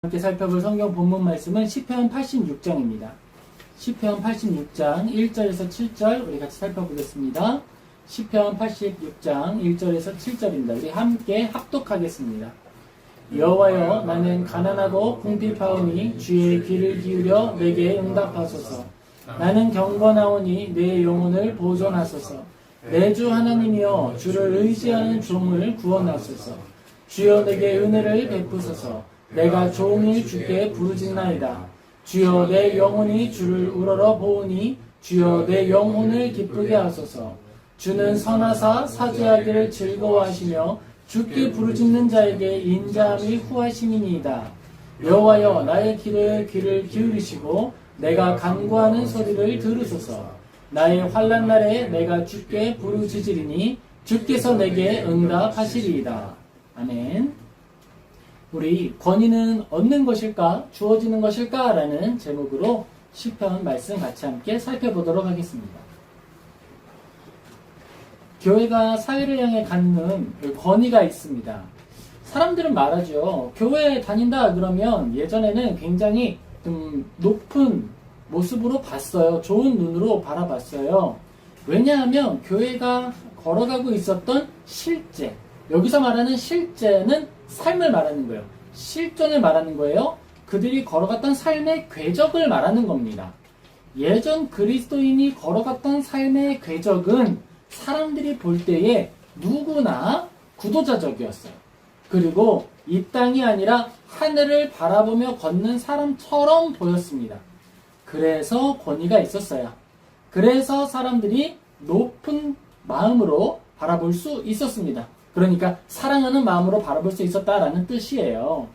함께 살펴볼 성경 본문 말씀은 시편 86장입니다. 시편 86장 1절에서 7절 우리 같이 살펴보겠습니다. 시편 86장 1절에서 7절입니다. 우리 함께 합독하겠습니다. 여호와여, 나는 가난하고 궁핍하오니 주의 귀를 기울여 내게 응답하소서. 나는 경건하오니 내 영혼을 보존하소서. 내 주 하나님이여, 주를 의지하는 종을 구원하소서. 주여, 내게 은혜를 베푸소서. 내가 종일 주께 부르짖나이다. 주여, 내 영혼이 주를 우러러 보으니 주여, 내 영혼을 기쁘게 하소서. 주는 선하사 사죄하기를 즐거워하시며 주께 부르짖는 자에게 인자함이 후하심이니이다. 여호와여, 나의 귀를 기울이시고 내가 간구하는 소리를 들으소서. 나의 환난 날에 내가 주께 부르짖으리니 주께서 내게 응답하시리이다. 아멘. 우리 권위는 얻는 것일까 주어지는 것일까 라는 제목으로 시편 말씀 같이 함께 살펴보도록 하겠습니다. 교회가 사회를 향해 갖는 권위가 있습니다. 사람들은 말하죠. 교회에 다닌다 그러면 예전에는 굉장히 좀 높은 모습으로 봤어요. 좋은 눈으로 바라봤어요. 왜냐하면 교회가 걸어가고 있었던 실제, 여기서 말하는 실제는 삶을 말하는 거예요. 실존을 말하는 거예요. 그들이 걸어갔던 삶의 궤적을 말하는 겁니다. 예전 그리스도인이 걸어갔던 삶의 궤적은 사람들이 볼 때에 누구나 구도자적이었어요. 그리고 이 땅이 아니라 하늘을 바라보며 걷는 사람처럼 보였습니다. 그래서 권위가 있었어요. 그래서 사람들이 높은 마음으로 바라볼 수 있었습니다. 그러니까 사랑하는 마음으로 바라볼 수 있었다라는 뜻이에요.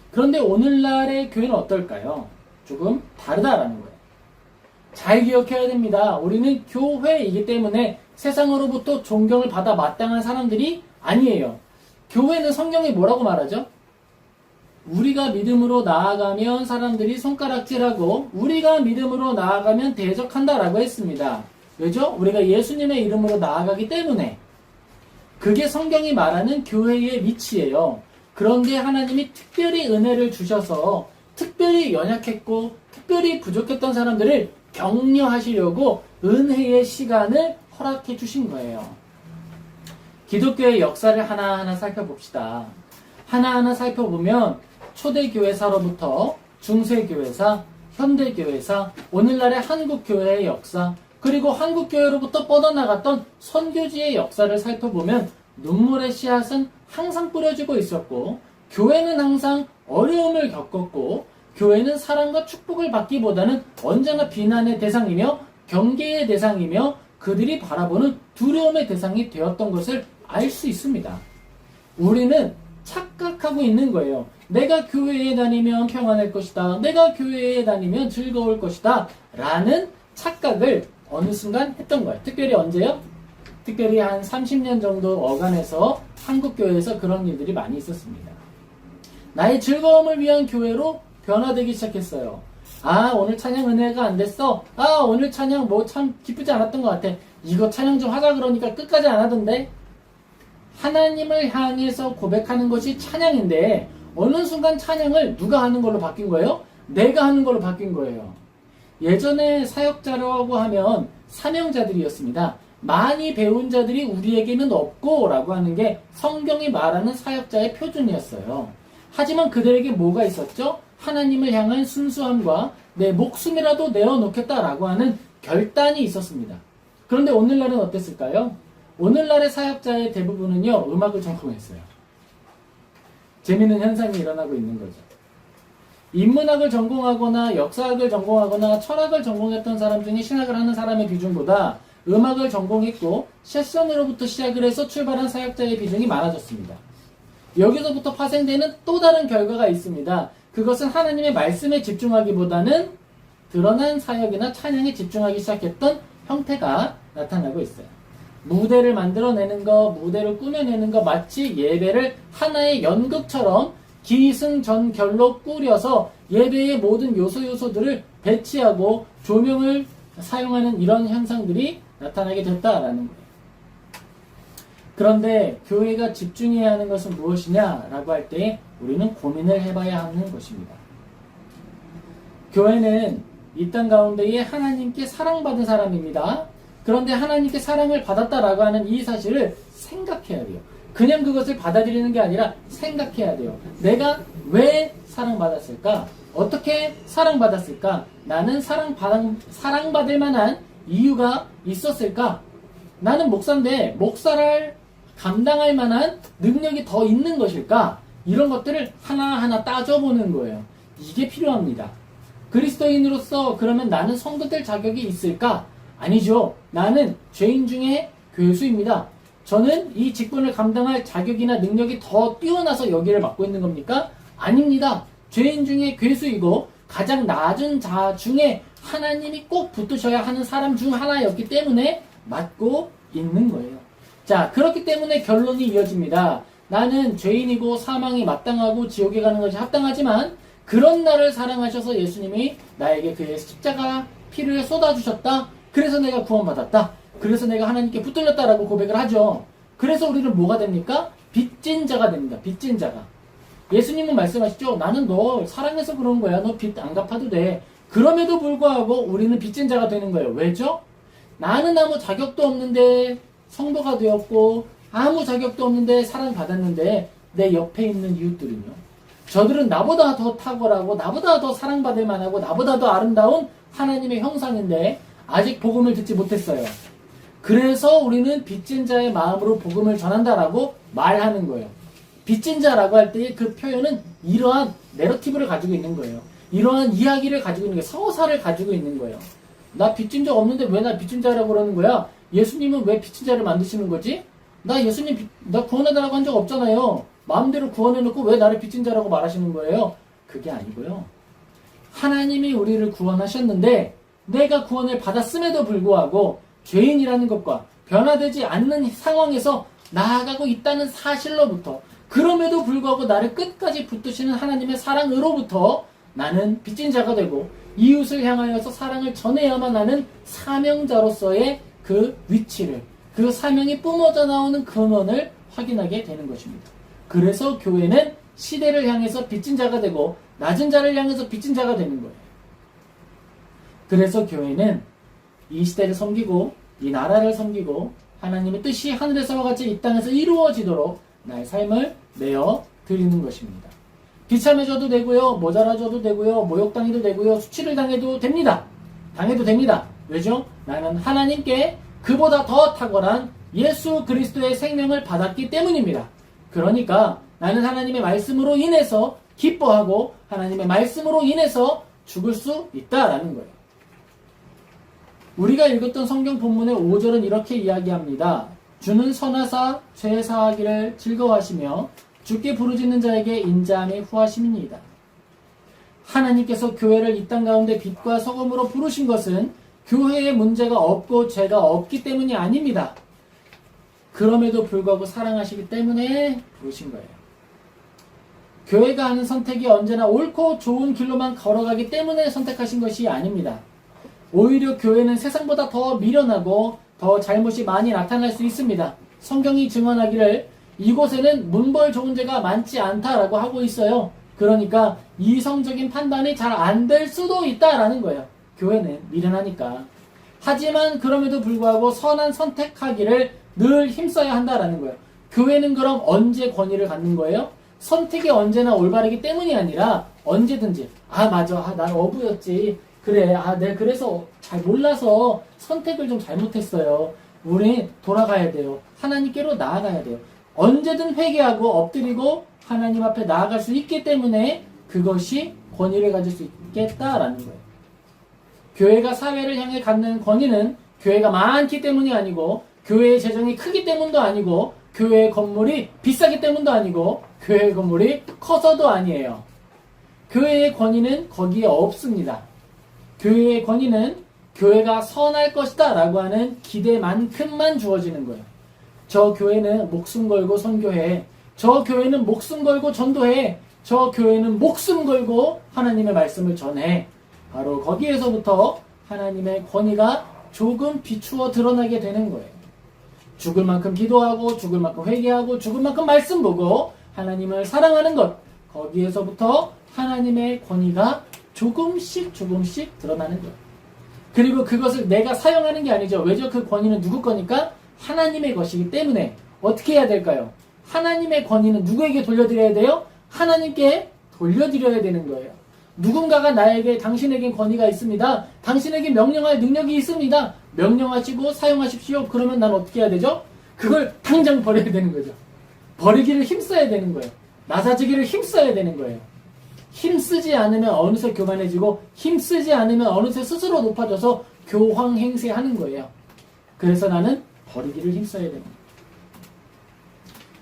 그런데 오늘날의 교회는 어떨까요? 조금 다르다라는 거예요. 잘 기억해야 됩니다. 우리는 교회이기 때문에 세상으로부터 존경을 받아 마땅한 사람들이 아니에요. 교회는 성경이 뭐라고 말하죠? 우리가 믿음으로 나아가면 사람들이 손가락질하고 우리가 믿음으로 나아가면 대적한다라고 했습니다. 왜죠? 우리가 예수님의 이름으로 나아가기 때문에. 그게 성경이 말하는 교회의 위치예요. 그런데 하나님이 특별히 은혜를 주셔서 특별히 연약했고 특별히 부족했던 사람들을 격려하시려고 은혜의 시간을 허락해 주신 거예요. 기독교의 역사를 하나하나 살펴봅시다. 하나하나 살펴보면 초대교회사로부터 중세교회사, 현대교회사, 오늘날의 한국교회의 역사, 그리고 한국교회로부터 뻗어나갔던 선교지의 역사를 살펴보면 눈물의 씨앗은 항상 뿌려지고 있었고, 교회는 항상 어려움을 겪었고, 교회는 사랑과 축복을 받기보다는 언제나 비난의 대상이며 경계의 대상이며 그들이 바라보는 두려움의 대상이 되었던 것을 알 수 있습니다. 우리는 착각하고 있는 거예요. 내가 교회에 다니면 평안할 것이다. 내가 교회에 다니면 즐거울 것이다. 라는 착각을 어느 순간 했던 거예요. 특별히 언제요? 특별히 한 30년 정도 어간해서 한국교회에서 그런 일들이 많이 있었습니다. 나의 즐거움을 위한 교회로 변화되기 시작했어요. 아, 오늘 찬양 은혜가 안 됐어? 아, 오늘 찬양 뭐 참 기쁘지 않았던 것 같아. 이거 찬양 좀 하자 그러니까 끝까지 안 하던데? 하나님을 향해서 고백하는 것이 찬양인데 어느 순간 찬양을 누가 하는 걸로 바뀐 거예요? 내가 하는 걸로 바뀐 거예요. 예전에 사역자라고 하면 사명자들이었습니다. 많이 배운 자들이 우리에게는 없고 라고 하는 게 성경이 말하는 사역자의 표준이었어요. 하지만 그들에게 뭐가 있었죠? 하나님을 향한 순수함과 내 목숨이라도 내어놓겠다라고 하는 결단이 있었습니다. 그런데 오늘날은 어땠을까요? 오늘날의 사역자의 대부분은요, 음악을 전공했어요. 재미있는 현상이 일어나고 있는 거죠. 인문학을 전공하거나 역사학을 전공하거나 철학을 전공했던 사람 중에 신학을 하는 사람의 비중보다 음악을 전공했고 세션으로부터 시작을 해서 출발한 사역자의 비중이 많아졌습니다. 여기서부터 파생되는 또 다른 결과가 있습니다. 그것은 하나님의 말씀에 집중하기보다는 드러난 사역이나 찬양에 집중하기 시작했던 형태가 나타나고 있어요. 무대를 만들어내는 거, 무대를 꾸며내는 거, 마치 예배를 하나의 연극처럼 기승전결로 꾸려서 예배의 모든 요소들을 배치하고 조명을 사용하는 이런 현상들이 나타나게 됐다라는 거예요. 그런데 교회가 집중해야 하는 것은 무엇이냐라고 할 때 우리는 고민을 해봐야 하는 것입니다. 교회는 이 땅 가운데에 하나님께 사랑받은 사람입니다. 그런데 하나님께 사랑을 받았다라고 하는 이 사실을 생각해야 돼요. 그냥 그것을 받아들이는 게 아니라 생각해야 돼요. 내가 왜 사랑받았을까? 어떻게 사랑받았을까? 나는 사랑받을 만한 이유가 있었을까? 나는 목사인데 목사를 감당할 만한 능력이 더 있는 것일까? 이런 것들을 하나하나 따져보는 거예요. 이게 필요합니다. 그리스도인으로서 그러면 나는 성도 될 자격이 있을까? 아니죠. 나는 죄인 중에 괴수입니다. 저는 이 직분을 감당할 자격이나 능력이 더 뛰어나서 여기를 맡고 있는 겁니까? 아닙니다. 죄인 중에 괴수이고 가장 낮은 자 중에 하나님이 꼭 붙으셔야 하는 사람 중 하나였기 때문에 맡고 있는 거예요. 자, 그렇기 때문에 결론이 이어집니다. 나는 죄인이고 사망이 마땅하고 지옥에 가는 것이 합당하지만 그런 나를 사랑하셔서 예수님이 나에게 그의 십자가 피를 쏟아주셨다. 그래서 내가 구원받았다. 그래서 내가 하나님께 붙들렸다라고 고백을 하죠. 그래서 우리는 뭐가 됩니까? 빚진 자가 됩니다. 빚진 자가. 예수님은 말씀하시죠. 나는 너 사랑해서 그런 거야. 너 빚 안 갚아도 돼. 그럼에도 불구하고 우리는 빚진 자가 되는 거예요. 왜죠? 나는 아무 자격도 없는데 성도가 되었고 아무 자격도 없는데 사랑받았는데 내 옆에 있는 이웃들은요. 저들은 나보다 더 탁월하고 나보다 더 사랑받을 만하고 나보다 더 아름다운 하나님의 형상인데 아직 복음을 듣지 못했어요. 그래서 우리는 빚진 자의 마음으로 복음을 전한다라고 말하는 거예요. 빚진 자라고 할 때 그 표현은 이러한 내러티브를 가지고 있는 거예요. 이러한 이야기를 가지고 있는 거예요. 서사를 가지고 있는 거예요. 나 빚진 자 없는데 왜 나 빚진 자라고 그러는 거야? 예수님은 왜 빚진 자를 만드시는 거지? 나 예수님 나 구원해달라고 한 적 없잖아요. 마음대로 구원해놓고 왜 나를 빚진 자라고 말하시는 거예요? 그게 아니고요. 하나님이 우리를 구원하셨는데 내가 구원을 받았음에도 불구하고 죄인이라는 것과 변화되지 않는 상황에서 나아가고 있다는 사실로부터 그럼에도 불구하고 나를 끝까지 붙드시는 하나님의 사랑으로부터 나는 빚진 자가 되고 이웃을 향하여서 사랑을 전해야만 하는 사명자로서의 그 위치를 그 사명이 뿜어져 나오는 근원을 확인하게 되는 것입니다. 그래서 교회는 시대를 향해서 빚진 자가 되고 낮은 자를 향해서 빚진 자가 되는 거예요. 그래서 교회는 이 시대를 섬기고 이 나라를 섬기고 하나님의 뜻이 하늘에서와 같이 이 땅에서 이루어지도록 나의 삶을 내어 드리는 것입니다. 비참해져도 되고요. 모자라져도 되고요. 모욕당해도 되고요. 수치를 당해도 됩니다. 당해도 됩니다. 왜죠? 나는 하나님께 그보다 더 탁월한 예수 그리스도의 생명을 받았기 때문입니다. 그러니까 나는 하나님의 말씀으로 인해서 기뻐하고 하나님의 말씀으로 인해서 죽을 수 있다라는 거예요. 우리가 읽었던 성경 본문의 5절은 이렇게 이야기합니다. 주는 선하사 죄 사하기를 즐거워하시며 주께 부르짖는 자에게 인자함이 후하심이니이다. 하나님께서 교회를 이 땅 가운데 빛과 소금으로 부르신 것은 교회에 문제가 없고 죄가 없기 때문이 아닙니다. 그럼에도 불구하고 사랑하시기 때문에 부르신 거예요. 교회가 하는 선택이 언제나 옳고 좋은 길로만 걸어가기 때문에 선택하신 것이 아닙니다. 오히려 교회는 세상보다 더 미련하고 더 잘못이 많이 나타날 수 있습니다. 성경이 증언하기를 이곳에는 문벌 좋은 죄가 많지 않다라고 하고 있어요. 그러니까 이성적인 판단이 잘 안 될 수도 있다라는 거예요. 교회는 미련하니까. 하지만 그럼에도 불구하고 선한 선택하기를 늘 힘써야 한다라는 거예요. 교회는 그럼 언제 권위를 갖는 거예요? 선택이 언제나 올바르기 때문이 아니라 언제든지 맞아 난 어부였지 그래 내가 그래서 잘 몰라서 선택을 좀 잘못했어요. 우리 돌아가야 돼요. 하나님께로 나아가야 돼요. 언제든 회개하고 엎드리고 하나님 앞에 나아갈 수 있기 때문에 그것이 권위를 가질 수 있겠다라는 거예요. 교회가 사회를 향해 갖는 권위는 교회가 많기 때문이 아니고 교회의 재정이 크기 때문도 아니고 교회의 건물이 비싸기 때문도 아니고 교회의 건물이 커서도 아니에요. 교회의 권위는 거기에 없습니다. 교회의 권위는 교회가 선할 것이다 라고 하는 기대만큼만 주어지는 거예요. 저 교회는 목숨 걸고 선교해. 저 교회는 목숨 걸고 전도해. 저 교회는 목숨 걸고 하나님의 말씀을 전해. 바로 거기에서부터 하나님의 권위가 조금 비추어 드러나게 되는 거예요. 죽을 만큼 기도하고 죽을 만큼 회개하고 죽을 만큼 말씀 보고 하나님을 사랑하는 것, 거기에서부터 하나님의 권위가 조금씩 드러나는 거예요. 그리고 그것을 내가 사용하는 게 아니죠. 왜죠? 그 권위는 누구 거니까? 하나님의 것이기 때문에 어떻게 해야 될까요? 하나님의 권위는 누구에게 돌려드려야 돼요? 하나님께 돌려드려야 되는 거예요. 누군가가 나에게 당신에게 권위가 있습니다. 당신에게 명령할 능력이 있습니다. 명령하시고 사용하십시오. 그러면 난 어떻게 해야 되죠? 그걸 당장 버려야 되는 거죠. 버리기를 힘써야 되는 거예요. 나사지기를 힘써야 되는 거예요. 힘쓰지 않으면 어느새 교만해지고 힘쓰지 않으면 어느새 스스로 높아져서 교황행세하는 거예요. 그래서 나는 버리기를 힘써야 됩니다.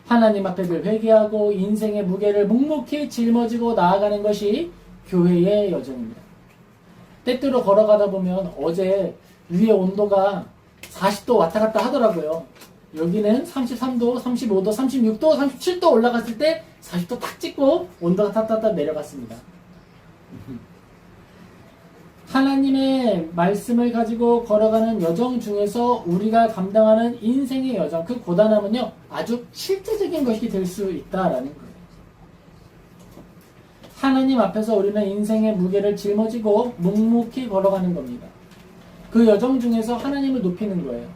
하나님 앞에 늘 회개하고 인생의 무게를 묵묵히 짊어지고 나아가는 것이 교회의 여정입니다. 때때로 걸어가다 보면 어제 위에 온도가 40도 왔다 갔다 하더라고요. 여기는 33도, 35도, 36도, 37도 올라갔을 때 40도 탁 찍고 온도가 탁 내려갔습니다. 하나님의 말씀을 가지고 걸어가는 여정 중에서 우리가 감당하는 인생의 여정, 그 고단함은요, 아주 실제적인 것이 될 수 있다라는 거예요. 하나님 앞에서 우리는 인생의 무게를 짊어지고 묵묵히 걸어가는 겁니다. 그 여정 중에서 하나님을 높이는 거예요.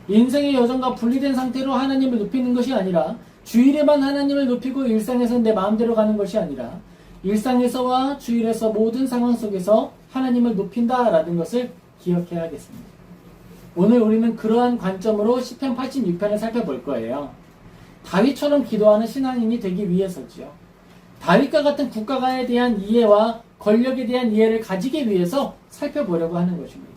인생의 여정과 분리된 상태로 하나님을 높이는 것이 아니라 주일에만 하나님을 높이고 일상에서는 내 마음대로 가는 것이 아니라 일상에서와 주일에서 모든 상황 속에서 하나님을 높인다라는 것을 기억해야겠습니다. 오늘 우리는 그러한 관점으로 시편 86편을 살펴볼 거예요. 다윗처럼 기도하는 신앙인이 되기 위해서지요. 다윗과 같은 국가에 대한 이해와 권력에 대한 이해를 가지기 위해서 살펴보려고 하는 것입니다.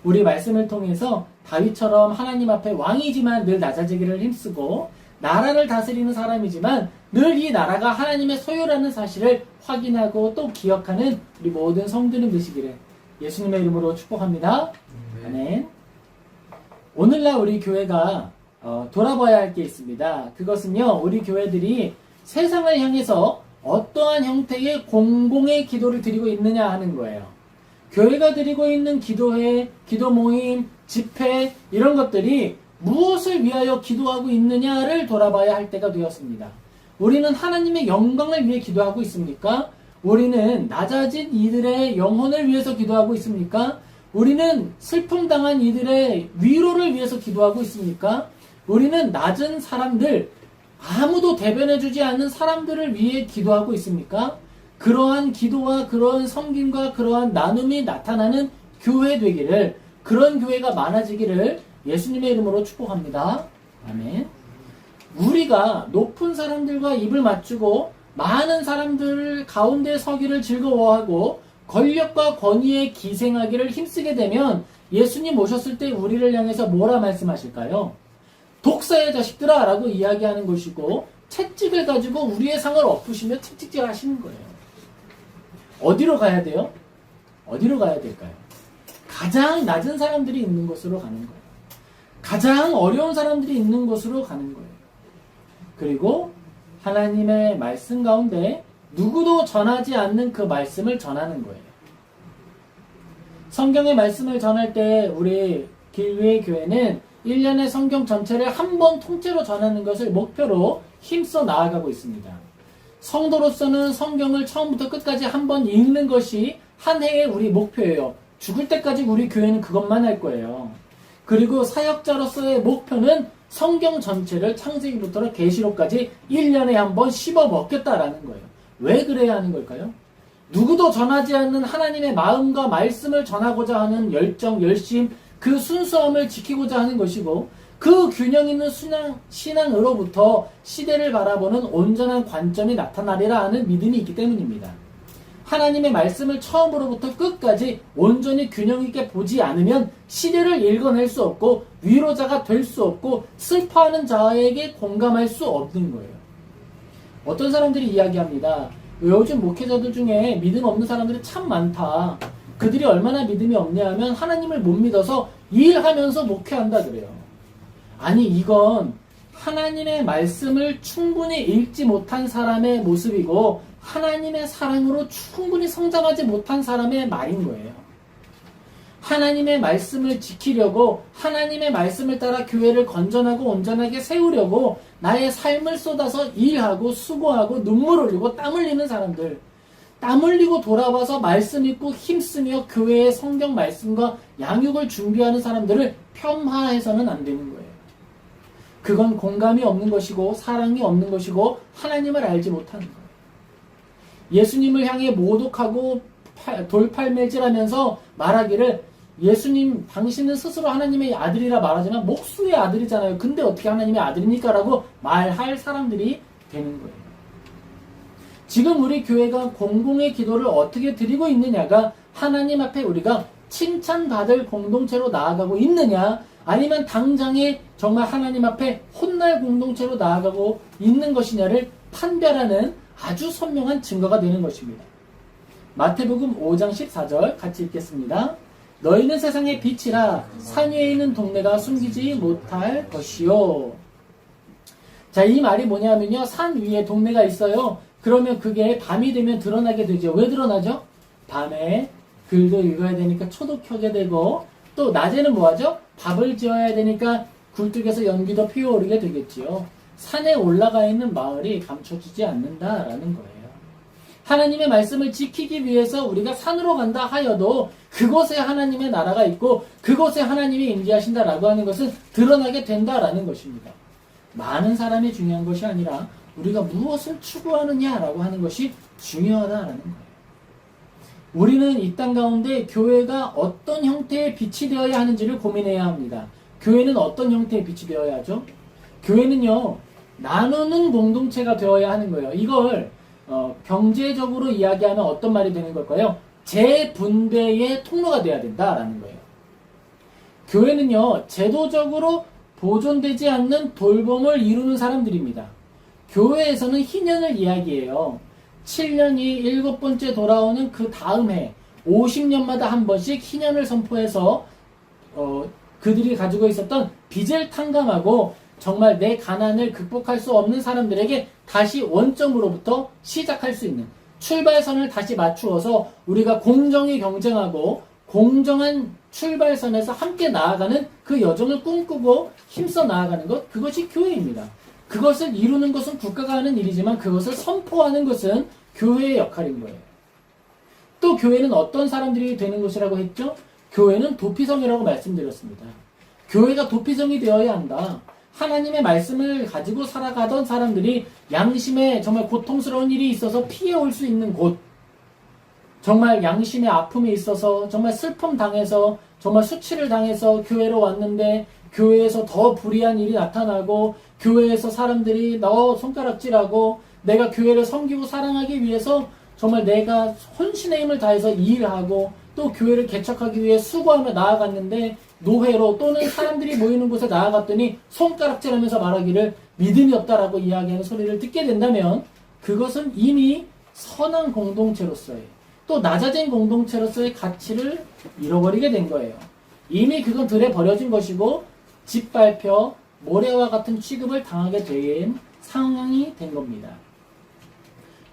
우리 말씀을 통해서 다윗처럼 하나님 앞에 왕이지만 늘 낮아지기를 힘쓰고 나라를 다스리는 사람이지만 늘 이 나라가 하나님의 소유라는 사실을 확인하고 또 기억하는 우리 모든 성도님 되시기를 예수님의 이름으로 축복합니다. 아멘. 오늘날 우리 교회가 돌아봐야 할 게 있습니다. 그것은요, 우리 교회들이 세상을 향해서 어떠한 형태의 공공의 기도를 드리고 있느냐 하는 거예요. 교회가 드리고 있는 기도회, 기도 모임, 집회 이런 것들이 무엇을 위하여 기도하고 있느냐를 돌아봐야 할 때가 되었습니다. 우리는 하나님의 영광을 위해 기도하고 있습니까? 우리는 낮아진 이들의 영혼을 위해서 기도하고 있습니까? 우리는 슬픔 당한 이들의 위로를 위해서 기도하고 있습니까? 우리는 낮은 사람들, 아무도 대변해주지 않는 사람들을 위해 기도하고 있습니까? 그러한 기도와 그러한 섬김과 그러한 나눔이 나타나는 교회 되기를, 그런 교회가 많아지기를 예수님의 이름으로 축복합니다. 아멘. 우리가 높은 사람들과 입을 맞추고 많은 사람들 가운데 서기를 즐거워하고 권력과 권위에 기생하기를 힘쓰게 되면 예수님 오셨을 때 우리를 향해서 뭐라 말씀하실까요? 독사의 자식들아 라고 이야기하는 것이고 채찍을 가지고 우리의 상을 엎으시며 채찍질 하시는 거예요. 어디로 가야 돼요? 어디로 가야 될까요? 가장 낮은 사람들이 있는 곳으로 가는 거예요. 가장 어려운 사람들이 있는 곳으로 가는 거예요. 그리고 하나님의 말씀 가운데 누구도 전하지 않는 그 말씀을 전하는 거예요. 성경의 말씀을 전할 때 우리 길외 교회는 1년의 성경 전체를 한 번 통째로 전하는 것을 목표로 힘써 나아가고 있습니다. 성도로서는 성경을 처음부터 끝까지 한 번 읽는 것이 한 해의 우리 목표예요. 죽을 때까지 우리 교회는 그것만 할 거예요. 그리고 사역자로서의 목표는 성경 전체를 창세기부터 계시록까지 1년에 한 번 씹어 먹겠다라는 거예요. 왜 그래야 하는 걸까요? 누구도 전하지 않는 하나님의 마음과 말씀을 전하고자 하는 열정, 열심, 그 순수함을 지키고자 하는 것이고 그 균형 있는 신앙으로부터 시대를 바라보는 온전한 관점이 나타나리라 하는 믿음이 있기 때문입니다. 하나님의 말씀을 처음으로부터 끝까지 온전히 균형 있게 보지 않으면 시대를 읽어낼 수 없고 위로자가 될 수 없고 슬퍼하는 자에게 공감할 수 없는 거예요. 어떤 사람들이 이야기합니다. 요즘 목회자들 중에 믿음 없는 사람들이 참 많다. 그들이 얼마나 믿음이 없냐 하면 하나님을 못 믿어서 일하면서 목회한다 그래요. 아니 이건 하나님의 말씀을 충분히 읽지 못한 사람의 모습이고 하나님의 사랑으로 충분히 성장하지 못한 사람의 말인 거예요. 하나님의 말씀을 지키려고 하나님의 말씀을 따라 교회를 건전하고 온전하게 세우려고 나의 삶을 쏟아서 일하고 수고하고 눈물 흘리고 땀 흘리는 사람들, 땀 흘리고 돌아와서 말씀 읽고 힘쓰며 교회의 성경 말씀과 양육을 준비하는 사람들을 폄하해서는 안 되는 거예요. 그건 공감이 없는 것이고 사랑이 없는 것이고 하나님을 알지 못하는 거예요. 예수님을 향해 모독하고 돌팔매질하면서 말하기를 예수님 당신은 스스로 하나님의 아들이라 말하지만 목수의 아들이잖아요. 근데 어떻게 하나님의 아들입니까? 라고 말할 사람들이 되는 거예요. 지금 우리 교회가 공공의 기도를 어떻게 드리고 있느냐가 하나님 앞에 우리가 칭찬받을 공동체로 나아가고 있느냐, 아니면 당장에 정말 하나님 앞에 혼날 공동체로 나아가고 있는 것이냐를 판별하는 아주 선명한 증거가 되는 것입니다. 마태복음 5장 14절 같이 읽겠습니다. 너희는 세상의 빛이라 산 위에 있는 동네가 숨기지 못할 것이요. 자, 이 말이 뭐냐면요, 산 위에 동네가 있어요. 그러면 그게 밤이 되면 드러나게 되죠. 왜 드러나죠? 밤에 글도 읽어야 되니까 초도 켜게 되고, 또 낮에는 뭐하죠? 밥을 지어야 되니까 굴뚝에서 연기도 피어오르게 되겠지요. 산에 올라가 있는 마을이 감춰지지 않는다라는 거예요. 하나님의 말씀을 지키기 위해서 우리가 산으로 간다 하여도 그곳에 하나님의 나라가 있고 그곳에 하나님이 임재하신다라고 하는 것은 드러나게 된다라는 것입니다. 많은 사람이 중요한 것이 아니라 우리가 무엇을 추구하느냐라고 하는 것이 중요하다라는 거예요. 우리는 이 땅 가운데 교회가 어떤 형태의 빛이 되어야 하는지를 고민해야 합니다. 교회는 어떤 형태의 빛이 되어야 하죠? 교회는요, 나누는 공동체가 되어야 하는 거예요. 이걸 경제적으로 이야기하면 어떤 말이 되는 걸까요? 재분배의 통로가 돼야 된다라는 거예요. 교회는요, 제도적으로 보존되지 않는 돌봄을 이루는 사람들입니다. 교회에서는 희년을 이야기해요. 7년이 7번째 돌아오는 그 다음 해 50년마다 한 번씩 희년을 선포해서 그들이 가지고 있었던 빚을 탕감하고 정말 내 가난을 극복할 수 없는 사람들에게 다시 원점으로부터 시작할 수 있는 출발선을 다시 맞추어서 우리가 공정히 경쟁하고 공정한 출발선에서 함께 나아가는 그 여정을 꿈꾸고 힘써 나아가는 것, 그것이 교회입니다. 그것을 이루는 것은 국가가 하는 일이지만 그것을 선포하는 것은 교회의 역할인 거예요. 또 교회는 어떤 사람들이 되는 것이라고 했죠? 교회는 도피성이라고 말씀드렸습니다. 교회가 도피성이 되어야 한다. 하나님의 말씀을 가지고 살아가던 사람들이 양심에 정말 고통스러운 일이 있어서 피해올 수 있는 곳, 정말 양심의 아픔이 있어서 정말 슬픔 당해서 정말 수치를 당해서 교회로 왔는데 교회에서 더 불의한 일이 나타나고 교회에서 사람들이 너 손가락질하고 내가 교회를 섬기고 사랑하기 위해서 정말 내가 혼신의 힘을 다해서 일하고 또 교회를 개척하기 위해 수고하며 나아갔는데 노회로 또는 사람들이 모이는 곳에 나아갔더니 손가락질하면서 말하기를 믿음이 없다라고 이야기하는 소리를 듣게 된다면 그것은 이미 선한 공동체로서의 또 낮아진 공동체로서의 가치를 잃어버리게 된 거예요. 이미 그건 들에 버려진 것이고 짓밟혀 모래와 같은 취급을 당하게 된 상황이 된 겁니다.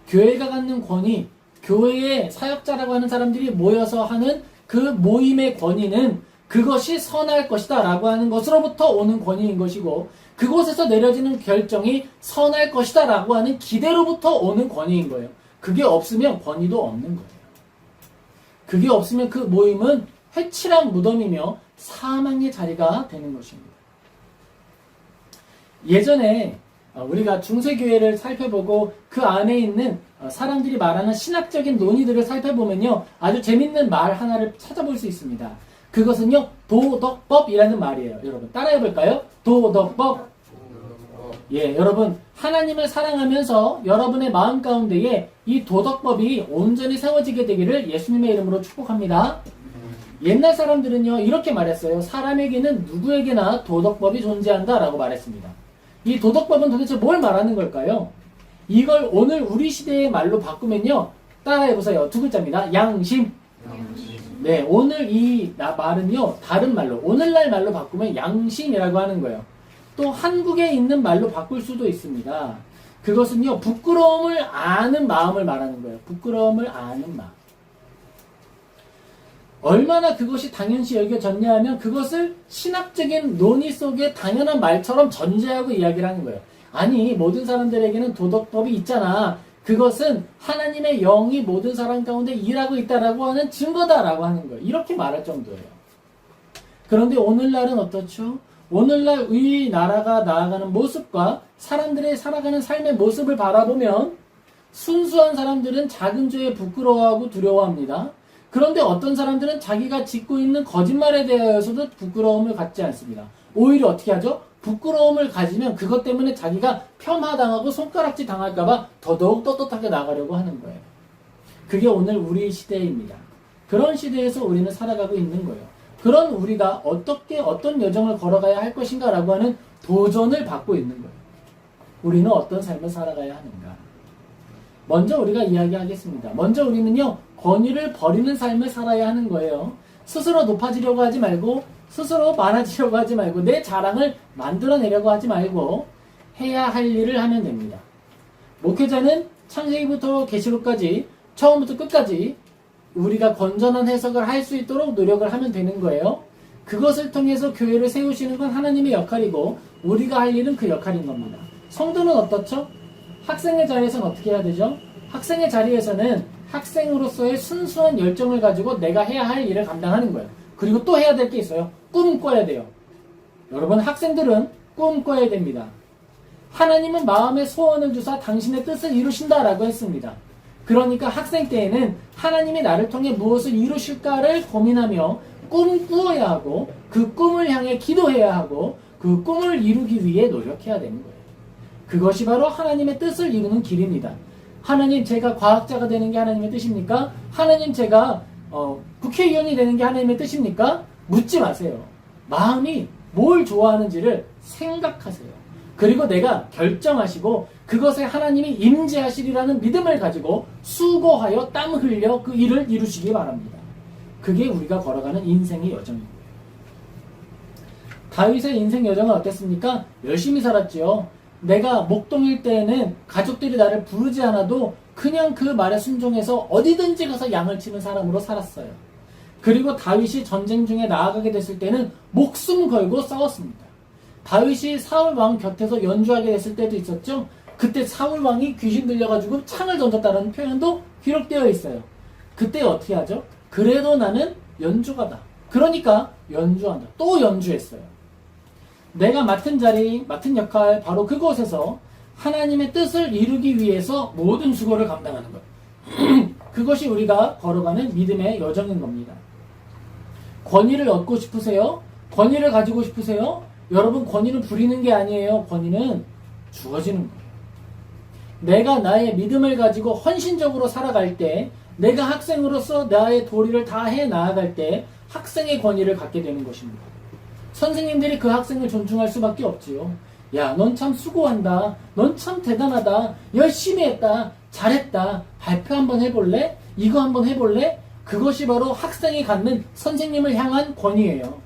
교회가 갖는 권위, 교회의 사역자라고 하는 사람들이 모여서 하는 그 모임의 권위는 그것이 선할 것이다 라고 하는 것으로부터 오는 권위인 것이고 그곳에서 내려지는 결정이 선할 것이다 라고 하는 기대로부터 오는 권위인 거예요. 그게 없으면 권위도 없는 거예요. 그게 없으면 그 모임은 회칠한 무덤이며 사망의 자리가 되는 것입니다. 예전에 우리가 중세교회를 살펴보고 그 안에 있는 사람들이 말하는 신학적인 논의들을 살펴보면요, 아주 재밌는 말 하나를 찾아볼 수 있습니다. 그것은요, 도덕법이라는 말이에요. 여러분 따라해볼까요? 도덕법. 예, 여러분 하나님을 사랑하면서 여러분의 마음 가운데에 이 도덕법이 온전히 세워지게 되기를 예수님의 이름으로 축복합니다. 옛날 사람들은요 이렇게 말했어요. 사람에게는 누구에게나 도덕법이 존재한다 라고 말했습니다. 이 도덕법은 도대체 뭘 말하는 걸까요? 이걸 오늘 우리 시대의 말로 바꾸면요, 따라해보세요. 두 글자입니다. 양심. 네, 오늘 이 말은요 다른 말로, 오늘날 말로 바꾸면 양심이라고 하는 거예요. 또 한국에 있는 말로 바꿀 수도 있습니다. 그것은요 부끄러움을 아는 마음을 말하는 거예요. 부끄러움을 아는 마음. 얼마나 그것이 당연시 여겨졌냐 하면 그것을 신학적인 논의 속에 당연한 말처럼 전제하고 이야기를 하는 거예요. 아니, 모든 사람들에게는 도덕법이 있잖아. 그것은 하나님의 영이 모든 사람 가운데 일하고 있다라고 하는 증거다라고 하는 거예요. 이렇게 말할 정도예요. 그런데 오늘날은 어떻죠? 오늘날 우리나라가 나아가는 모습과 사람들의 살아가는 삶의 모습을 바라보면 순수한 사람들은 작은 죄에 부끄러워하고 두려워합니다. 그런데 어떤 사람들은 자기가 짓고 있는 거짓말에 대해서도 부끄러움을 갖지 않습니다. 오히려 어떻게 하죠? 부끄러움을 가지면 그것 때문에 자기가 폄하당하고 손가락질 당할까봐 더더욱 떳떳하게 나가려고 하는 거예요. 그게 오늘 우리 시대입니다. 그런 시대에서 우리는 살아가고 있는 거예요. 그런 우리가 어떻게 어떤 여정을 걸어가야 할 것인가라고 하는 도전을 받고 있는 거예요. 우리는 어떤 삶을 살아가야 하는가? 먼저 우리가 이야기하겠습니다. 먼저 우리는요, 권위를 버리는 삶을 살아야 하는 거예요. 스스로 높아지려고 하지 말고, 스스로 많아지려고 하지 말고, 내 자랑을 만들어내려고 하지 말고 해야 할 일을 하면 됩니다. 목회자는 창세기부터 계시록까지 처음부터 끝까지 우리가 건전한 해석을 할 수 있도록 노력을 하면 되는 거예요. 그것을 통해서 교회를 세우시는 건 하나님의 역할이고 우리가 할 일은 그 역할인 겁니다. 성도는 어떻죠? 학생의 자리에서는 어떻게 해야 되죠? 학생의 자리에서는 학생으로서의 순수한 열정을 가지고 내가 해야 할 일을 감당하는 거예요. 그리고 또 해야 될 게 있어요. 꿈 꿔야 돼요. 여러분, 학생들은 꿈 꿔야 됩니다. 하나님은 마음의 소원을 주사 당신의 뜻을 이루신다라고 했습니다. 그러니까 학생 때에는 하나님이 나를 통해 무엇을 이루실까를 고민하며 꿈 꾸어야 하고 그 꿈을 향해 기도해야 하고 그 꿈을 이루기 위해 노력해야 되는 거예요. 그것이 바로 하나님의 뜻을 이루는 길입니다. 하나님, 제가 과학자가 되는 게 하나님의 뜻입니까? 하나님, 제가 국회의원이 되는 게 하나님의 뜻입니까? 묻지 마세요. 마음이 뭘 좋아하는지를 생각하세요. 그리고 내가 결정하시고 그것에 하나님이 임재하시리라는 믿음을 가지고 수고하여 땀 흘려 그 일을 이루시기 바랍니다. 그게 우리가 걸어가는 인생의 여정입니다. 다윗의 인생 여정은 어땠습니까? 열심히 살았죠. 내가 목동일 때에는 가족들이 나를 부르지 않아도 그냥 그 말에 순종해서 어디든지 가서 양을 치는 사람으로 살았어요. 그리고 다윗이 전쟁 중에 나아가게 됐을 때는 목숨 걸고 싸웠습니다. 다윗이 사울 왕 곁에서 연주하게 됐을 때도 있었죠. 그때 사울 왕이 귀신 들려가지고 창을 던졌다는 표현도 기록되어 있어요. 그때 어떻게 하죠? 그래도 나는 연주가다. 그러니까 연주한다. 또 연주했어요. 내가 맡은 자리, 맡은 역할, 바로 그곳에서 하나님의 뜻을 이루기 위해서 모든 수고를 감당하는 것. 그것이 우리가 걸어가는 믿음의 여정인 겁니다. 권위를 얻고 싶으세요? 권위를 가지고 싶으세요? 여러분, 권위는 부리는 게 아니에요. 권위는 주어지는 거예요. 내가 나의 믿음을 가지고 헌신적으로 살아갈 때, 내가 학생으로서 나의 도리를 다 해 나아갈 때 학생의 권위를 갖게 되는 것입니다. 선생님들이 그 학생을 존중할 수밖에 없지요. 야, 넌 참 수고한다. 넌 참 대단하다. 열심히 했다. 잘했다. 발표 한번 해볼래? 이거 한번 해볼래? 그것이 바로 학생이 갖는 선생님을 향한 권위예요.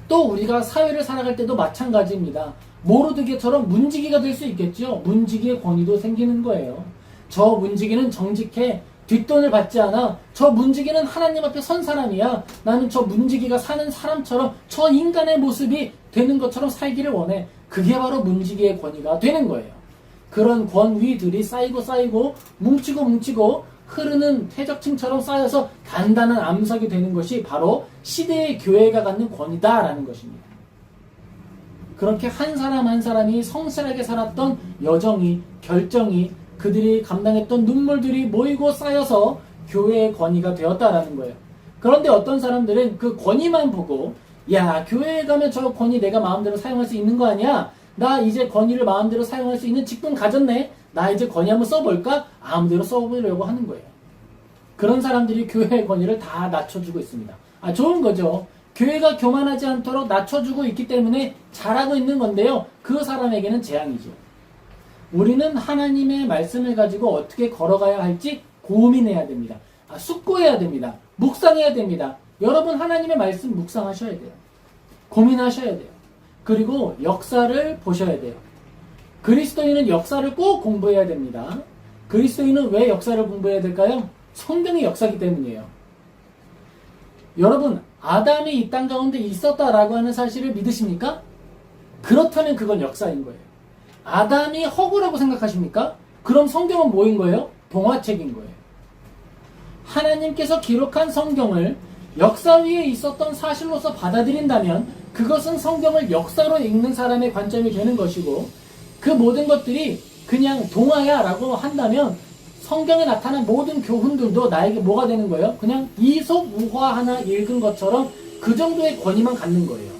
또 우리가 사회를 살아갈 때도 마찬가지입니다. 모르드게처럼 문지기가 될 수 있겠죠. 문지기의 권위도 생기는 거예요. 저 문지기는 정직해. 뒷돈을 받지 않아. 저 문지기는 하나님 앞에 선 사람이야. 나는 저 문지기가 사는 사람처럼 저 인간의 모습이 되는 것처럼 살기를 원해. 그게 바로 문지기의 권위가 되는 거예요. 그런 권위들이 쌓이고 뭉치고 흐르는 퇴적층처럼 쌓여서 단단한 암석이 되는 것이 바로 시대의 교회가 갖는 권위다라는 것입니다. 그렇게 한 사람 한 사람이 성실하게 살았던 여정이, 결정이, 그들이 감당했던 눈물들이 모이고 쌓여서 교회의 권위가 되었다라는 거예요. 그런데 어떤 사람들은 그 권위만 보고, 야, 교회에 가면 저 권위 내가 마음대로 사용할 수 있는 거 아니야? 나 이제 권위를 마음대로 사용할 수 있는 직분 가졌네? 나 이제 권위 한번 써볼까? 아무데로 써보려고 하는 거예요. 그런 사람들이 교회의 권위를 다 낮춰주고 있습니다. 좋은 거죠. 교회가 교만하지 않도록 낮춰주고 있기 때문에 잘하고 있는 건데요. 그 사람에게는 재앙이죠. 우리는 하나님의 말씀을 가지고 어떻게 걸어가야 할지 고민해야 됩니다. 숙고해야 됩니다. 묵상해야 됩니다. 여러분, 하나님의 말씀 묵상하셔야 돼요. 고민하셔야 돼요. 그리고 역사를 보셔야 돼요. 그리스도인은 역사를 꼭 공부해야 됩니다. 그리스도인은 왜 역사를 공부해야 될까요? 성경의 역사이기 때문이에요. 여러분, 아담이 이 땅 가운데 있었다라고 하는 사실을 믿으십니까? 그렇다면 그건 역사인 거예요. 아담이 허구라고 생각하십니까? 그럼 성경은 뭐인 거예요? 동화책인 거예요. 하나님께서 기록한 성경을 역사 위에 있었던 사실로서 받아들인다면 그것은 성경을 역사로 읽는 사람의 관점이 되는 것이고, 그 모든 것들이 그냥 동화야 라고 한다면 성경에 나타난 모든 교훈들도 나에게 뭐가 되는 거예요? 그냥 이솝 우화 하나 읽은 것처럼 그 정도의 권위만 갖는 거예요.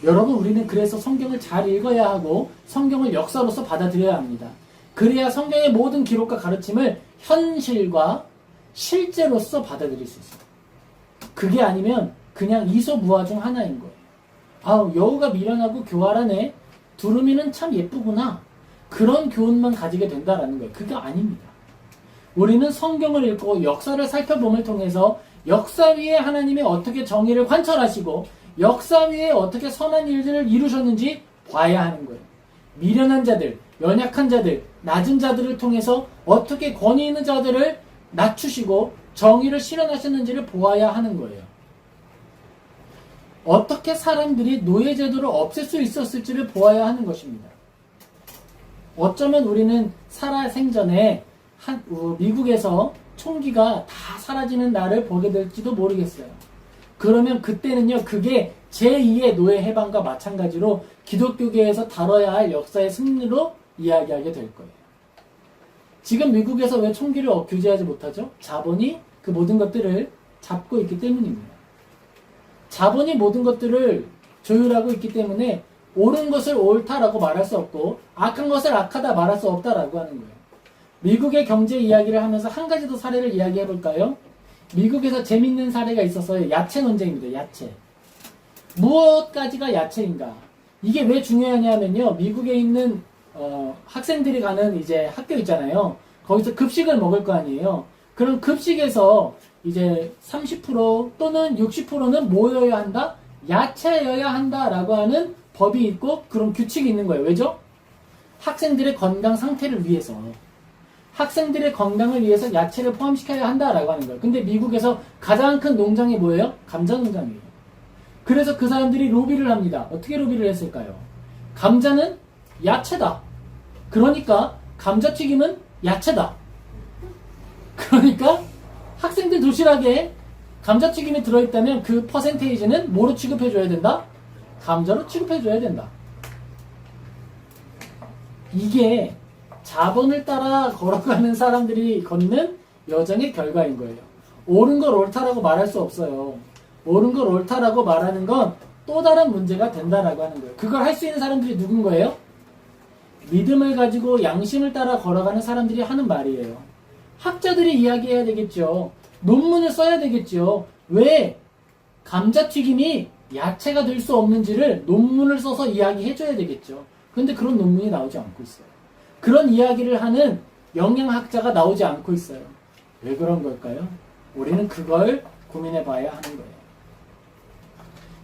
여러분, 우리는 그래서 성경을 잘 읽어야 하고 성경을 역사로서 받아들여야 합니다. 그래야 성경의 모든 기록과 가르침을 현실과 실제로서 받아들일 수 있어요. 그게 아니면 그냥 이솝우화 중 하나인 거예요. 아우, 여우가 미련하고 교활하네, 두루미는 참 예쁘구나, 그런 교훈만 가지게 된다라는 거예요. 그게 아닙니다. 우리는 성경을 읽고 역사를 살펴봄을 통해서 역사 위에 하나님이 어떻게 정의를 관철하시고 역사 위에 어떻게 선한 일들을 이루셨는지 봐야 하는 거예요. 미련한 자들, 연약한 자들, 낮은 자들을 통해서 어떻게 권위 있는 자들을 낮추시고 정의를 실현하셨는지를 보아야 하는 거예요. 어떻게 사람들이 노예제도를 없앨 수 있었을지를 보아야 하는 것입니다. 어쩌면 우리는 살아생전에 미국에서 총기가 다 사라지는 날을 보게 될지도 모르겠어요. 그러면 그때는요, 그게 제2의 노예 해방과 마찬가지로 기독교계에서 다뤄야 할 역사의 승리로 이야기하게 될 거예요. 지금 미국에서 왜 총기를 규제하지 못하죠? 자본이 그 모든 것들을 잡고 있기 때문입니다. 자본이 모든 것들을 조율하고 있기 때문에 옳은 것을 옳다라고 말할 수 없고 악한 것을 악하다 말할 수 없다라고 하는 거예요. 미국의 경제 이야기를 하면서 한 가지 더 사례를 이야기해 볼까요? 미국에서 재밌는 사례가 있었어요. 야채 논쟁입니다. 야채. 무엇까지가 야채인가? 이게 왜 중요하냐면요, 미국에 있는 학생들이 가는 이제 학교 있잖아요. 거기서 급식을 먹을 거 아니에요. 그럼 급식에서 이제 30% 또는 60%는 뭐여야 한다? 야채여야 한다라고 하는 법이 있고 그런 규칙이 있는 거예요. 왜죠? 학생들의 건강 상태를 위해서, 학생들의 건강을 위해서 야채를 포함시켜야 한다라고 하는 거예요. 근데 미국에서 가장 큰 농장이 뭐예요? 감자 농장이에요. 그래서 그 사람들이 로비를 합니다. 어떻게 로비를 했을까요? 감자는 야채다. 그러니까 감자튀김은 야채다. 그러니까 학생들 도시락에 감자튀김이 들어있다면 그 퍼센테이지는 뭐로 취급해줘야 된다? 감자로 취급해줘야 된다. 이게 자본을 따라 걸어가는 사람들이 걷는 여정의 결과인 거예요. 옳은 걸 옳다라고 말할 수 없어요. 옳은 걸 옳다라고 말하는 건 또 다른 문제가 된다라고 하는 거예요. 그걸 할 수 있는 사람들이 누군 거예요? 믿음을 가지고 양심을 따라 걸어가는 사람들이 하는 말이에요. 학자들이 이야기해야 되겠죠. 논문을 써야 되겠죠. 왜 감자튀김이 야채가 될 수 없는지를 논문을 써서 이야기해줘야 되겠죠. 그런데 그런 논문이 나오지 않고 있어요. 그런 이야기를 하는 영양학자가 나오지 않고 있어요. 왜 그런 걸까요? 우리는 그걸 고민해 봐야 하는 거예요.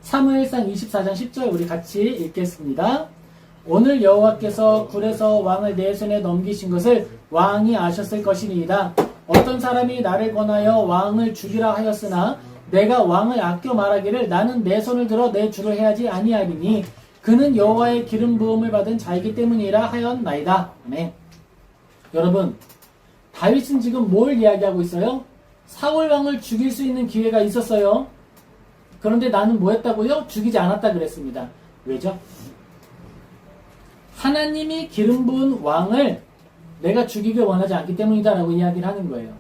사무엘상 24장 10절 우리 같이 읽겠습니다. 오늘 여호와께서 굴에서 왕을 내 손에 넘기신 것을 왕이 아셨을 것이니이다. 어떤 사람이 나를 권하여 왕을 죽이라 하였으나 내가 왕을 아껴 말하기를 나는 내 손을 들어 내 주를 해야지 아니하리니 그는 여호와의 기름 부음을 받은 자이기 때문이라 하였나이다. 아멘. 여러분, 다윗은 지금 뭘 이야기하고 있어요? 사울 왕을 죽일 수 있는 기회가 있었어요. 그런데 나는 뭐 했다고요? 죽이지 않았다 그랬습니다. 왜죠? 하나님이 기름 부은 왕을 내가 죽이길 원하지 않기 때문이다 라고 이야기를 하는 거예요.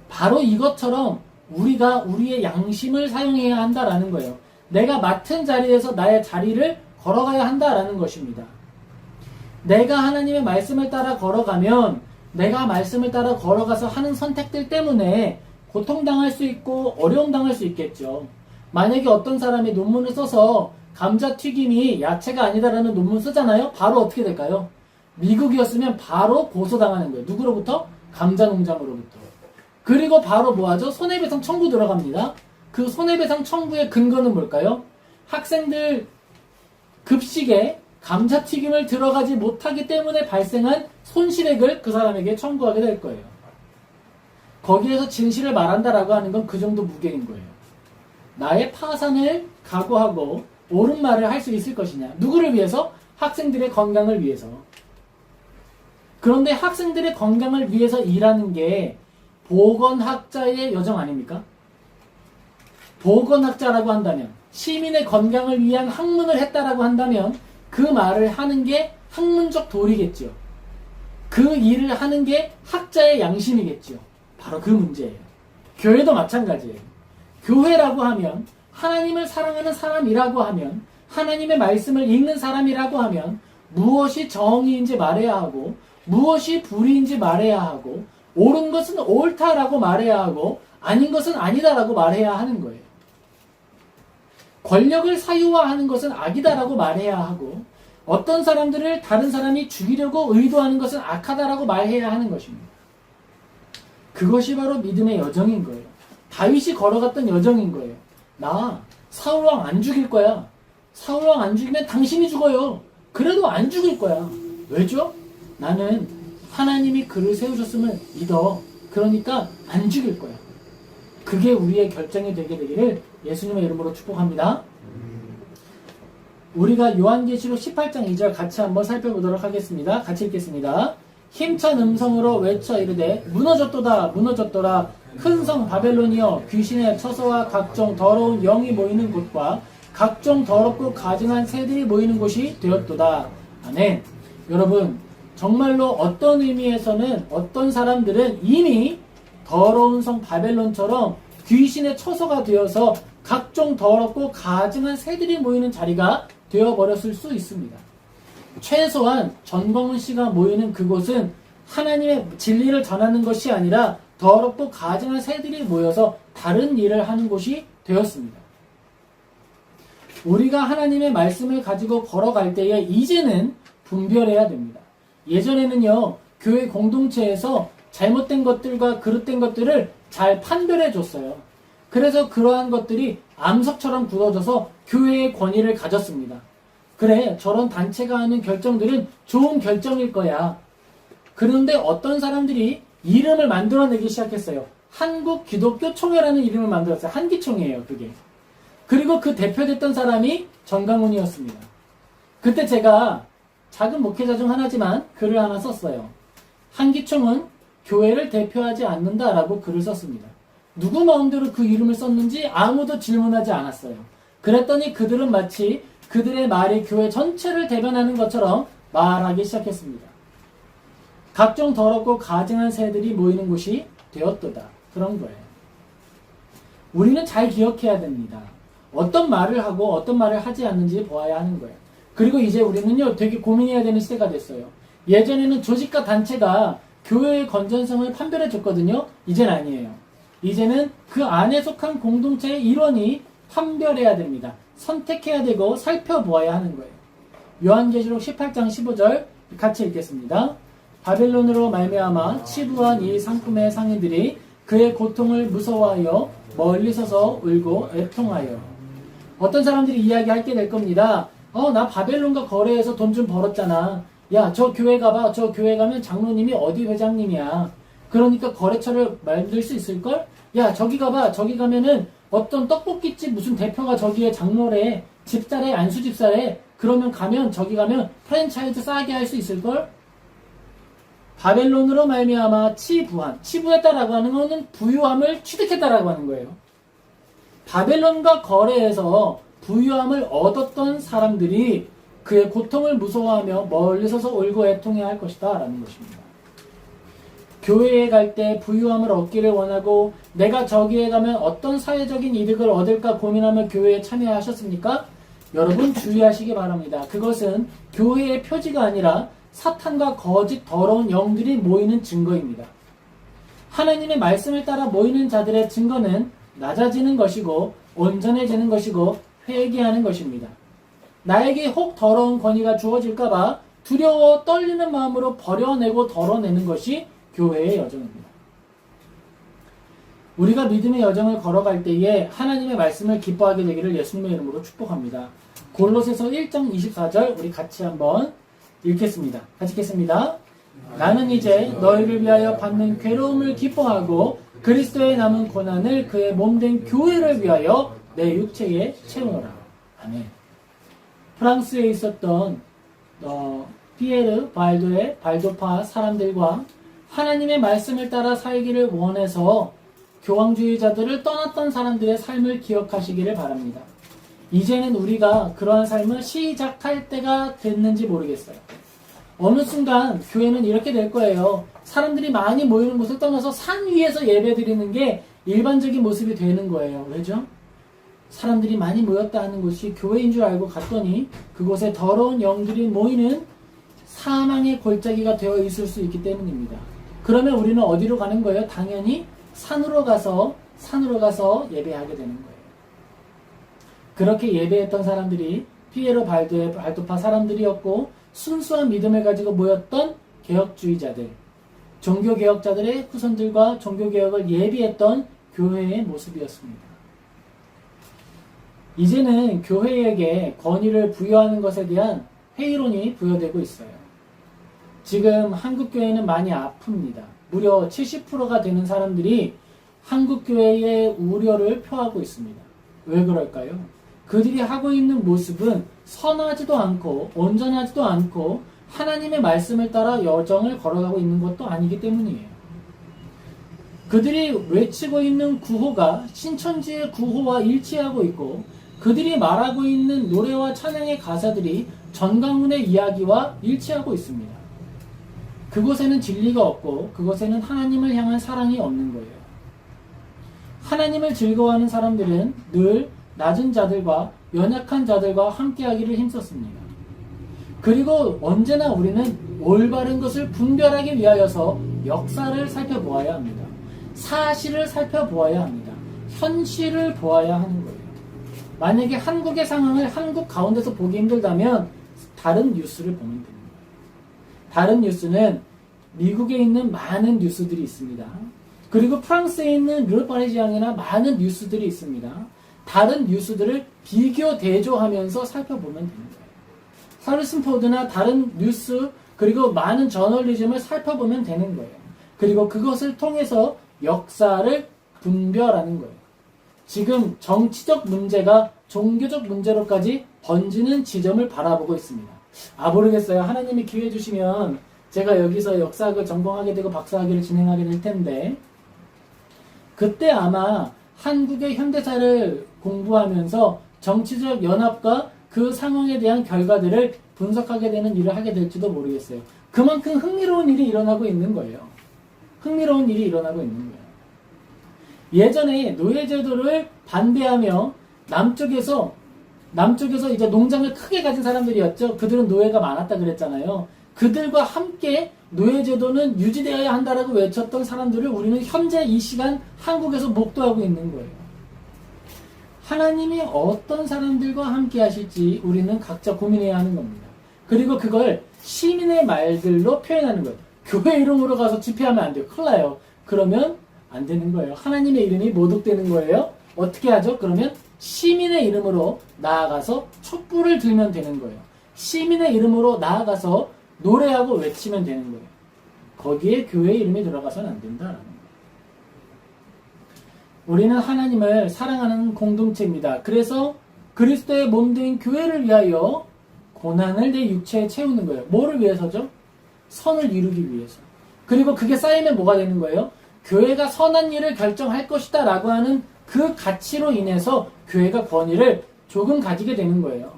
바로 이것처럼 우리가 우리의 양심을 사용해야 한다라는 거예요. 내가 맡은 자리에서 나의 자리를 걸어가야 한다라는 것입니다. 내가 하나님의 말씀을 따라 걸어가면 내가 말씀을 따라 걸어가서 하는 선택들 때문에 고통당할 수 있고 어려움 당할 수 있겠죠. 만약에 어떤 사람이 논문을 써서 감자튀김이 야채가 아니다라는 논문 쓰잖아요. 바로 어떻게 될까요? 미국이었으면 바로 고소당하는 거예요. 누구로부터? 감자농장으로부터. 그리고 바로 뭐하죠? 손해배상 청구 들어갑니다. 그 손해배상 청구의 근거는 뭘까요? 학생들 급식에 감자튀김을 들어가지 못하기 때문에 발생한 손실액을 그 사람에게 청구하게 될 거예요. 거기에서 진실을 말한다라고 하는 건 그 정도 무게인 거예요. 나의 파산을 각오하고 옳은 말을 할 수 있을 것이냐. 누구를 위해서? 학생들의 건강을 위해서. 그런데 학생들의 건강을 위해서 일하는 게 보건학자의 여정 아닙니까? 보건학자라고 한다면, 시민의 건강을 위한 학문을 했다라고 한다면 그 말을 하는 게 학문적 도리겠지요. 그 일을 하는 게 학자의 양심이겠지요. 바로 그 문제예요. 교회도 마찬가지예요. 교회라고 하면, 하나님을 사랑하는 사람이라고 하면, 하나님의 말씀을 읽는 사람이라고 하면 무엇이 정의인지 말해야 하고, 무엇이 불의인지 말해야 하고, 옳은 것은 옳다라고 말해야 하고, 아닌 것은 아니다라고 말해야 하는 거예요. 권력을 사유화하는 것은 악이다라고 말해야 하고, 어떤 사람들을 다른 사람이 죽이려고 의도하는 것은 악하다라고 말해야 하는 것입니다. 그것이 바로 믿음의 여정인 거예요. 다윗이 걸어갔던 여정인 거예요. 나 사울왕 안 죽일 거야. 사울왕 안 죽이면 당신이 죽어요. 그래도 안 죽일 거야. 왜죠? 나는 하나님이 그를 세우셨음을 믿어. 그러니까 안 죽일 거야. 그게 우리의 결정이 되게 되기를 예수님의 이름으로 축복합니다. 우리가 요한계시록 18장 2절 같이 한번 살펴보도록 하겠습니다. 같이 읽겠습니다. 힘찬 음성으로 외쳐 이르되 무너졌도다 무너졌도다 큰 성 바벨론이여 귀신의 처소와 각종 더러운 영이 모이는 곳과 각종 더럽고 가증한 새들이 모이는 곳이 되었도다. 아멘. 여러분, 정말로 어떤 의미에서는 어떤 사람들은 이미 더러운 성 바벨론처럼 귀신의 처소가 되어서 각종 더럽고 가증한 새들이 모이는 자리가 되어버렸을 수 있습니다. 최소한 전광훈 씨가 모이는 그곳은 하나님의 진리를 전하는 것이 아니라 더럽고 가증한 새들이 모여서 다른 일을 하는 곳이 되었습니다. 우리가 하나님의 말씀을 가지고 걸어갈 때에 이제는 분별해야 됩니다. 예전에는요, 교회 공동체에서 잘못된 것들과 그릇된 것들을 잘 판별해 줬어요. 그래서 그러한 것들이 암석처럼 굳어져서 교회의 권위를 가졌습니다. 그래, 저런 단체가 하는 결정들은 좋은 결정일 거야. 그런데 어떤 사람들이 이름을 만들어내기 시작했어요. 한국기독교총회라는 이름을 만들었어요. 한기총회예요, 그게. 그리고 그 대표됐던 사람이 전강훈이었습니다. 그때 제가 작은 목회자 중 하나지만 글을 하나 썼어요. 한기총은 교회를 대표하지 않는다라고 글을 썼습니다. 누구 마음대로 그 이름을 썼는지 아무도 질문하지 않았어요. 그랬더니 그들은 마치 그들의 말이 교회 전체를 대변하는 것처럼 말하기 시작했습니다. 각종 더럽고 가증한 새들이 모이는 곳이 되었도다. 그런 거예요. 우리는 잘 기억해야 됩니다. 어떤 말을 하고 어떤 말을 하지 않는지 보아야 하는 거예요. 그리고 이제 우리는요, 되게 고민해야 되는 시대가 됐어요. 예전에는 조직과 단체가 교회의 건전성을 판별해 줬거든요. 이젠 아니에요. 이제는 그 안에 속한 공동체의 일원이 판별해야 됩니다. 선택해야 되고 살펴보아야 하는 거예요. 요한계시록 18장 15절 같이 읽겠습니다. 바벨론으로 말미암아 치부한 이 상품의 상인들이 그의 고통을 무서워하여 멀리 서서 울고 애통하여. 어떤 사람들이 이야기하게 될 겁니다. 나 바벨론과 거래해서 돈 좀 벌었잖아. 야, 저 교회 가봐. 저 교회 가면 장로님이 어디 회장님이야. 그러니까 거래처를 만들 수 있을걸? 야, 저기 가봐. 저기 가면은 어떤 떡볶이집 무슨 대표가 저기에 장로래. 집사래, 안수집사래. 그러면 저기 가면 프랜차이즈 싸게 할 수 있을걸? 바벨론으로 말미암아 치부했다라고 하는 것은 부유함을 취득했다라고 하는 거예요. 바벨론과 거래해서 부유함을 얻었던 사람들이 그의 고통을 무서워하며 멀리 서서 울고 애통해야 할 것이다 라는 것입니다. 교회에 갈 때 부유함을 얻기를 원하고 내가 저기에 가면 어떤 사회적인 이득을 얻을까 고민하며 교회에 참여하셨습니까? 여러분 주의하시기 바랍니다. 그것은 교회의 표지가 아니라 사탄과 거짓 더러운 영들이 모이는 증거입니다. 하나님의 말씀을 따라 모이는 자들의 증거는 낮아지는 것이고 온전해지는 것이고 회개하는 것입니다. 나에게 혹 더러운 권위가 주어질까봐 두려워 떨리는 마음으로 버려내고 덜어내는 것이 교회의 여정입니다. 우리가 믿음의 여정을 걸어갈 때에 하나님의 말씀을 기뻐하게 되기를 예수님의 이름으로 축복합니다. 골로새서 1장 24절 우리 같이 한번 읽겠습니다. 같이 읽겠습니다. 나는 이제 너희를 위하여 받는 괴로움을 기뻐하고 그리스도의 남은 고난을 그의 몸된 교회를 위하여 내 육체에 채우노라. 아멘. 프랑스에 있었던 피에르 발도의 발도파 사람들과 하나님의 말씀을 따라 살기를 원해서 교황주의자들을 떠났던 사람들의 삶을 기억하시기를 바랍니다. 이제는 우리가 그러한 삶을 시작할 때가 됐는지 모르겠어요. 어느 순간 교회는 이렇게 될 거예요. 사람들이 많이 모이는 곳을 떠나서 산 위에서 예배 드리는 게 일반적인 모습이 되는 거예요. 왜죠? 사람들이 많이 모였다 하는 곳이 교회인 줄 알고 갔더니 그곳에 더러운 영들이 모이는 사망의 골짜기가 되어 있을 수 있기 때문입니다. 그러면 우리는 어디로 가는 거예요? 당연히 산으로 가서 예배하게 되는 거예요. 그렇게 예배했던 사람들이 피에로 발도의 발도파 사람들이었고 순수한 믿음을 가지고 모였던 개혁주의자들, 종교개혁자들의 후손들과 종교개혁을 예비했던 교회의 모습이었습니다. 이제는 교회에게 권위를 부여하는 것에 대한 회의론이 부여되고 있어요. 지금 한국교회는 많이 아픕니다. 무려 70%가 되는 사람들이 한국교회의 우려를 표하고 있습니다. 왜 그럴까요? 그들이 하고 있는 모습은 선하지도 않고 온전하지도 않고 하나님의 말씀을 따라 여정을 걸어가고 있는 것도 아니기 때문이에요. 그들이 외치고 있는 구호가 신천지의 구호와 일치하고 있고 그들이 말하고 있는 노래와 찬양의 가사들이 전강훈의 이야기와 일치하고 있습니다. 그곳에는 진리가 없고 그곳에는 하나님을 향한 사랑이 없는 거예요. 하나님을 즐거워하는 사람들은 늘 낮은 자들과 연약한 자들과 함께하기를 힘썼습니다. 그리고 언제나 우리는 올바른 것을 분별하기 위하여서 역사를 살펴보아야 합니다. 사실을 살펴보아야 합니다. 현실을 보아야 하는 거예요. 만약에 한국의 상황을 한국 가운데서 보기 힘들다면 다른 뉴스를 보면 됩니다. 다른 뉴스는 미국에 있는 많은 뉴스들이 있습니다. 그리고 프랑스에 있는 르파리지앙이나 많은 뉴스들이 있습니다. 다른 뉴스들을 비교 대조하면서 살펴보면 됩니다. 하리슨 포드나 다른 뉴스 그리고 많은 저널리즘을 살펴보면 되는 거예요. 그리고 그것을 통해서 역사를 분별하는 거예요. 지금 정치적 문제가 종교적 문제로까지 번지는 지점을 바라보고 있습니다. 모르겠어요. 하나님이 기회 주시면 제가 여기서 역사학을 전공하게 되고 박사학위를 진행하게 될 텐데 그때 아마 한국의 현대사를 공부하면서 정치적 연합과 그 상황에 대한 결과들을 분석하게 되는 일을 하게 될지도 모르겠어요. 그만큼 흥미로운 일이 일어나고 있는 거예요. 흥미로운 일이 일어나고 있는 거예요. 예전에 노예제도를 반대하며 남쪽에서 이제 농장을 크게 가진 사람들이었죠. 그들은 노예가 많았다 그랬잖아요. 그들과 함께 노예제도는 유지되어야 한다라고 외쳤던 사람들을 우리는 현재 이 시간 한국에서 목도하고 있는 거예요. 하나님이 어떤 사람들과 함께 하실지 우리는 각자 고민해야 하는 겁니다. 그리고 그걸 시민의 말들로 표현하는 거예요. 교회 이름으로 가서 집회하면 안 돼요. 큰일 나요. 그러면 안 되는 거예요. 하나님의 이름이 모독되는 거예요. 어떻게 하죠? 그러면 시민의 이름으로 나아가서 촛불을 들면 되는 거예요. 시민의 이름으로 나아가서 노래하고 외치면 되는 거예요. 거기에 교회 이름이 들어가서는 안 된다라는 거예요. 우리는 하나님을 사랑하는 공동체입니다. 그래서 그리스도의 몸된 교회를 위하여 고난을 내 육체에 채우는 거예요. 뭐를 위해서죠? 선을 이루기 위해서. 그리고 그게 쌓이면 뭐가 되는 거예요? 교회가 선한 일을 결정할 것이다 라고 하는 그 가치로 인해서 교회가 권위를 조금 가지게 되는 거예요.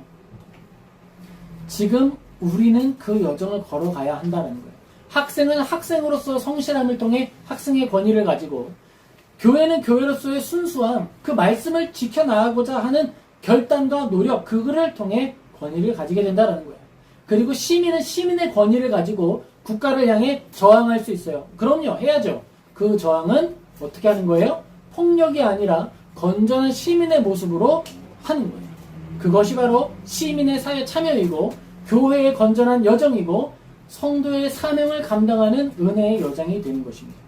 지금 우리는 그 여정을 걸어가야 한다는 거예요. 학생은 학생으로서 성실함을 통해 학생의 권위를 가지고 교회는 교회로서의 순수함, 그 말씀을 지켜나가고자 하는 결단과 노력, 그거를 통해 권위를 가지게 된다는 거예요. 그리고 시민은 시민의 권위를 가지고 국가를 향해 저항할 수 있어요. 그럼요, 해야죠. 그 저항은 어떻게 하는 거예요? 폭력이 아니라 건전한 시민의 모습으로 하는 거예요. 그것이 바로 시민의 사회 참여이고 교회의 건전한 여정이고 성도의 사명을 감당하는 은혜의 여정이 되는 것입니다.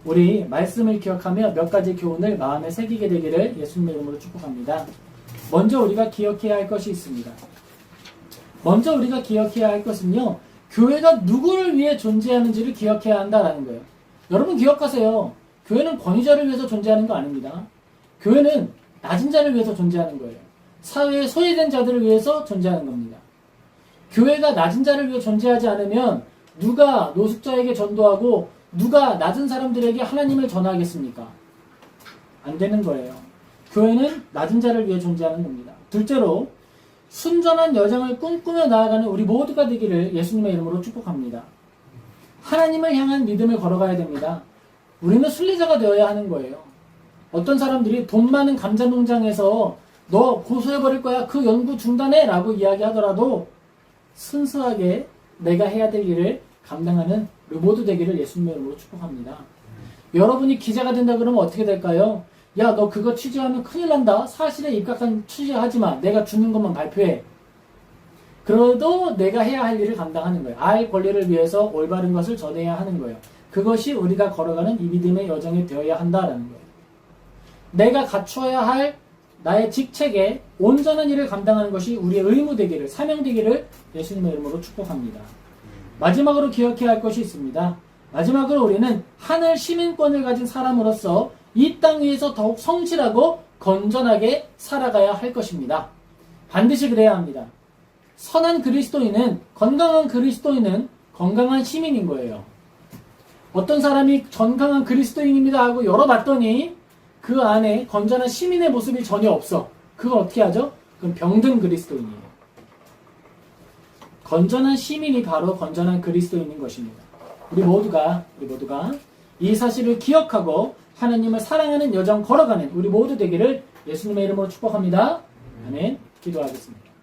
우리 말씀을 기억하며 몇 가지 교훈을 마음에 새기게 되기를 예수님의 이름으로 축복합니다. 먼저 우리가 기억해야 할 것이 있습니다. 먼저 우리가 기억해야 할 것은요, 교회가 누구를 위해 존재하는지를 기억해야 한다는 거예요. 여러분 기억하세요. 교회는 권위자를 위해서 존재하는 거 아닙니다. 교회는 낮은 자를 위해서 존재하는 거예요. 사회에 소외된 자들을 위해서 존재하는 겁니다. 교회가 낮은 자를 위해 존재하지 않으면 누가 노숙자에게 전도하고 누가 낮은 사람들에게 하나님을 전하겠습니까? 안 되는 거예요. 교회는 낮은 자를 위해 존재하는 겁니다. 둘째로 순전한 여정을 꿈꾸며 나아가는 우리 모두가 되기를 예수님의 이름으로 축복합니다. 하나님을 향한 믿음을 걸어가야 됩니다. 우리는 순례자가 되어야 하는 거예요. 어떤 사람들이 돈 많은 감자 농장에서 너 고소해버릴 거야, 그 연구 중단해 라고 이야기하더라도 순수하게 내가 해야 될 일을 감당하는 우리 모두 되기를 예수님의 이름으로 축복합니다. 여러분이 기자가 된다 그러면 어떻게 될까요? 야, 너 그거 취재하면 큰일 난다. 사실에 입각한 취재하지 마. 내가 주는 것만 발표해. 그래도 내가 해야 할 일을 감당하는 거예요. 알 권리를 위해서 올바른 것을 전해야 하는 거예요. 그것이 우리가 걸어가는 이 믿음의 여정이 되어야 한다라는 거예요. 내가 갖추어야 할 나의 직책에 온전한 일을 감당하는 것이 우리의 의무 되기를, 사명 되기를 예수님의 이름으로 축복합니다. 마지막으로 기억해야 할 것이 있습니다. 마지막으로 우리는 하늘 시민권을 가진 사람으로서 이 땅 위에서 더욱 성실하고 건전하게 살아가야 할 것입니다. 반드시 그래야 합니다. 선한 그리스도인은, 건강한 그리스도인은 건강한 시민인 거예요. 어떤 사람이 건강한 그리스도인입니다 하고 열어봤더니 그 안에 건전한 시민의 모습이 전혀 없어. 그걸 어떻게 하죠? 그럼 병든 그리스도인이에요. 건전한 시민이 바로 건전한 그리스도인인 것입니다. 우리 모두가 이 사실을 기억하고 하나님을 사랑하는 여정 걸어가는 우리 모두 되기를 예수님의 이름으로 축복합니다. 아멘. 기도하겠습니다.